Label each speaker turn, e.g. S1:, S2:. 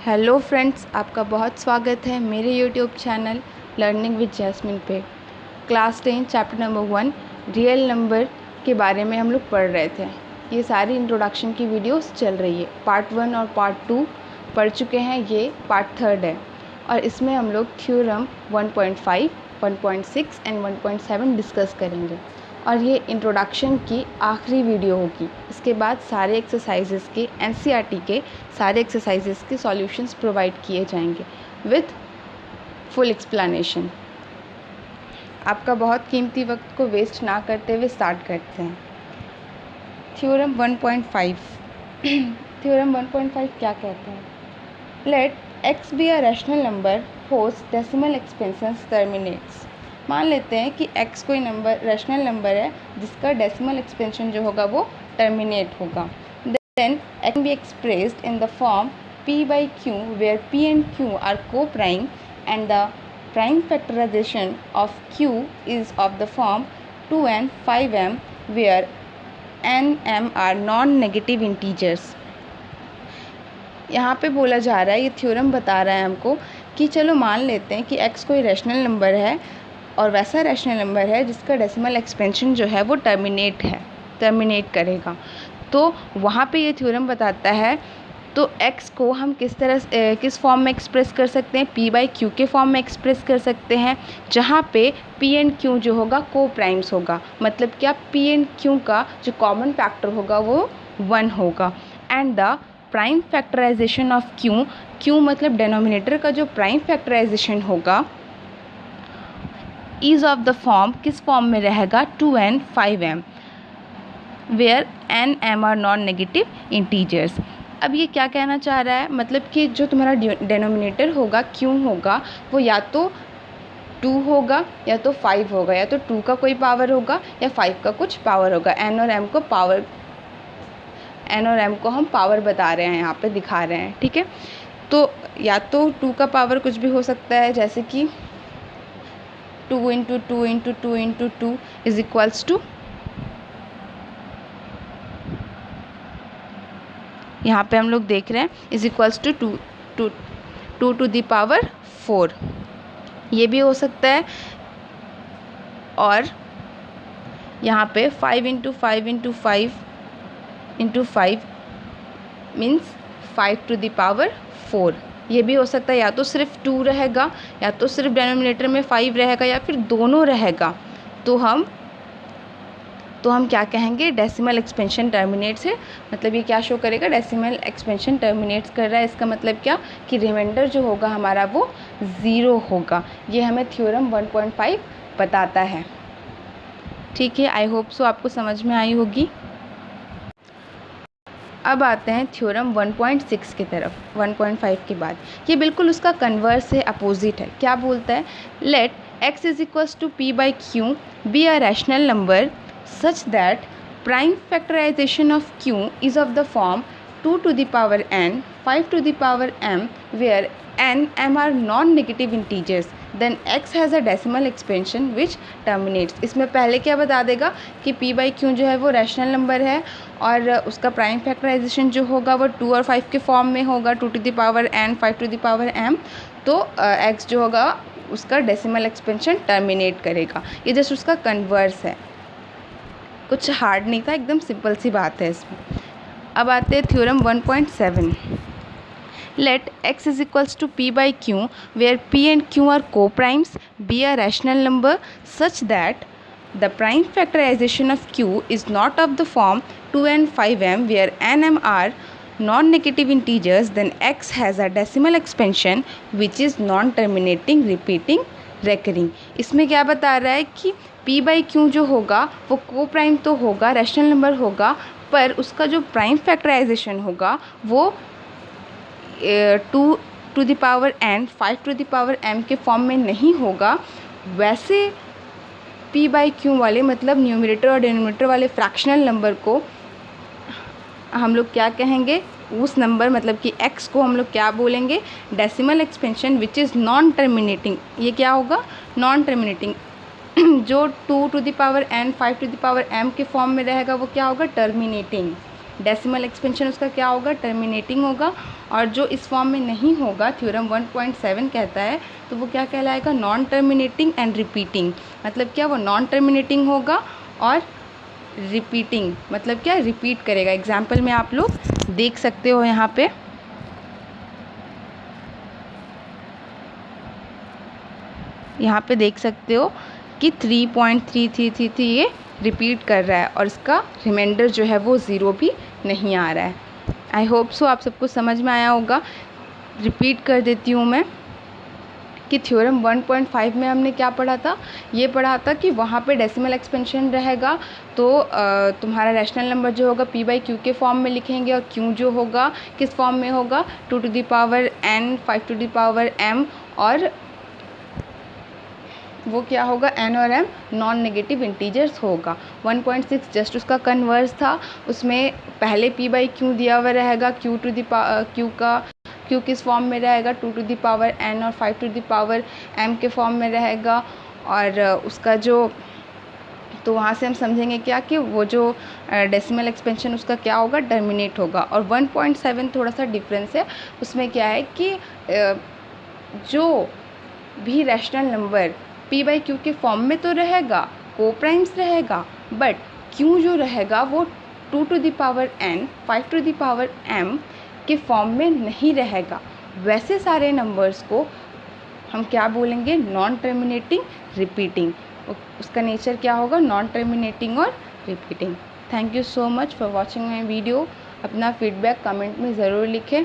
S1: Hello friends, आपका बहुत स्वागत है मेरे YouTube channel learning with Jasmine पे। Class 10 chapter number 1 real number के बारे में हम लोग पढ़ रहे थे। ये सारी इंट्रोडक्शन की वीडियोस चल रही है। पार्ट 1 और पार्ट 2 पढ़ चुके हैं, ये पार्ट 3 है और इसमें हम लोग थ्योरम 1.5, 1.6 एंड 1.7 डिस्कस करेंगे और ये इंट्रोडक्शन की आखिरी वीडियो होगी। इसके बाद सारे एक्सरसाइजेस के एनसीईआरटी के सारे एक्सरसाइजेस के सॉल्यूशंस प्रोवाइड किए जाएंगे विथ फुल एक्सप्लेनेशन। आपका बहुत कीमती वक्त को वेस्ट ना करते हुए स्टार्ट करते हैं। थ्योरम 1.5 थ्योरम 1.5 क्या कहते हैं? Let x be a rational number whose decimal expansions terminates. मान लेते हैं कि x कोई नंबर रैशनल नंबर है जिसका डेसिमल एक्सपेंशन जो होगा वो टर्मिनेट होगा। Then x can be expressed in the form p by q where p and q are co-prime and the prime factorization of q is of the form 2n 5m where n m are non-negative integers। यहाँ पे बोला जा रहा है, ये theorem बता रहा है हमको कि चलो मान लेते हैं कि x कोई रैशनल नंबर है और वैसा रैशनल नंबर है जिसका डेसिमल एक्सपेंशन जो है वो टर्मिनेट करेगा। तो वहाँ पे ये थ्योरम बताता है तो x को हम किस फॉर्म में एक्सप्रेस कर सकते हैं? p बाई q के फॉर्म में एक्सप्रेस कर सकते हैं, जहाँ पे p एंड q जो होगा को प्राइम्स होगा। मतलब क्या, p एंड q का जो कॉमन फैक्टर होगा वो 1 होगा। And the prime factorization of q मतलब डेनोमिनेटर का जो प्राइम फैक्टराइजेशन होगा इज ऑफ द फॉर्म, किस फॉर्म में रहेगा? 2n 5m where n m are non negative integers. अब ये क्या कहना चाह रहा है? मतलब कि जो तुम्हारा डेनोमिनेटर होगा q होगा वो या तो 2 होगा या तो 5 होगा, या तो 2 का कोई पावर होगा या 5 का कुछ पावर होगा। n और m को हम पावर बता रहे हैं, यहाँ पे दिखा रहे हैं, ठीक है। तो या तो 2 का पावर कुछ भी हो सकता है, जैसे कि 2 × 2 × 2 × 2 इज इक्वल्स टू, यहाँ पे हम लोग देख रहे हैं is equals to 2 to the power 4, ये भी हो सकता है। और यहाँ पे 5 × 5 × 5 × 5 मीन्स 5 टू द पावर 4, ये भी हो सकता है। या तो सिर्फ 2 रहेगा, या तो सिर्फ डेनोमिनेटर में 5 रहेगा, या फिर दोनों रहेगा। तो हम क्या कहेंगे? डेसिमल एक्सपेंशन टर्मिनेट्स है। मतलब ये क्या शो करेगा? डेसिमल एक्सपेंशन टर्मिनेट्स कर रहा है। इसका मतलब क्या कि रिमाइंडर जो होगा हमारा वो 0 होगा। ये हमें थ्योरम 1.5 बताता है, ठीक है। आई होप सो आपको समझ में आई होगी। अब आते हैं थ्योरम 1.6 की तरफ। 1.5 के बाद ये बिल्कुल उसका कन्वर्स है, अपोजिट है। क्या बोलता है? Let x is equals to p by q be a rational number such that prime factorization of q is of the form 2 to the power n 5 to the power m where n m are non-negative integers, then x has a decimal expansion which terminates। इसमें पहले क्या बता देगा कि p by q जो है वो rational number है और उसका प्राइम फैक्टराइजेशन जो होगा वो 2 और 5 के फॉर्म में होगा, 2 to the power n 5 to the power m। तो x जो होगा उसका डेसिमल एक्सपेंशन टर्मिनेट करेगा। ये जस्ट उसका कन्वर्स है, कुछ हार्ड नहीं था, एकदम सिंपल सी बात है इसमें। अब आते हैं theorem 1.7। Let x is equals to p by q where p and q are coprimes be a rational number such that the prime factorization of q is not of the form 2n 5m where n m are non negative integers, then x has a decimal expansion which is non terminating repeating recurring. इसमें क्या बता रहा है कि p by q जो होगा वो को प्राइम तो होगा, रैशनल नंबर होगा, पर उसका जो प्राइम फैक्टराइजेशन होगा वो 2 to the power n 5 to the power m के फॉर्म में नहीं होगा। वैसे p बाई q वाले मतलब न्यूमरेटर और डिनोमिनेटर वाले फ्रैक्शनल नंबर को हम लोग क्या कहेंगे? उस नंबर मतलब कि x को हम लोग क्या बोलेंगे? Decimal expansion which is non terminating. ये क्या होगा? Non terminating. जो 2 to the power n 5 to the power m के फॉर्म में रहेगा वो क्या होगा? टर्मिनेटिंग। डेसिमल एक्सपेंशन उसका क्या होगा? टर्मिनेटिंग होगा। और जो इस फॉर्म में नहीं होगा, थ्योरम 1.7 कहता है, तो वो क्या कहलाएगा, नॉन टर्मिनेटिंग एंड रिपीटिंग। मतलब क्या, वो नॉन टर्मिनेटिंग होगा और रिपीटिंग मतलब क्या, रिपीट करेगा। एग्जाम्पल में आप लोग देख सकते हो यहाँ पे, देख सकते हो कि 3.3333 ये रिपीट कर रहा है और इसका रिमाइंडर जो है वो 0 भी नहीं आ रहा है। आई होप सो आप सबको समझ में आया होगा। रिपीट कर देती हूँ मैं कि थ्योरम 1.5 में हमने क्या पढ़ा था, ये पढ़ा था कि वहाँ पे डेसिमल एक्सपेंशन रहेगा तो तुम्हारा रैशनल नंबर जो होगा p/q के फॉर्म में लिखेंगे और q जो होगा किस फॉर्म में होगा, 2 to the power n, 5 to the power m, और वो क्या होगा, n और m नॉन नेगेटिव इंटीजर्स होगा। 1.6 जस्ट उसका कन्वर्स था, उसमें पहले p/q दिया हुआ रहेगा, q किस फॉर्म में रहेगा, 2 to the power n और 5 to the power m के फॉर्म में रहेगा। और उसका जो, तो वहाँ से हम समझेंगे क्या कि वो जो डेसिमल एक्सपेंशन उसका क्या होगा, टर्मिनेट होगा। और 1.7 थोड़ा सा डिफरेंस है, उसमें क्या है कि जो भी रैशनल नंबर p/q के फॉर्म में तो रहेगा, को प्राइम्स रहेगा, बट q जो रहेगा वो 2 to the power n, 5 to the power m के फॉर्म में नहीं रहेगा। वैसे सारे नंबर्स को हम क्या बोलेंगे, नॉन टर्मिनेटिंग रिपीटिंग। उसका नेचर क्या होगा, नॉन टर्मिनेटिंग और repeating. Thank you so much for watching my video. अपना फीडबैक कमेंट में ज़रूर लिखें।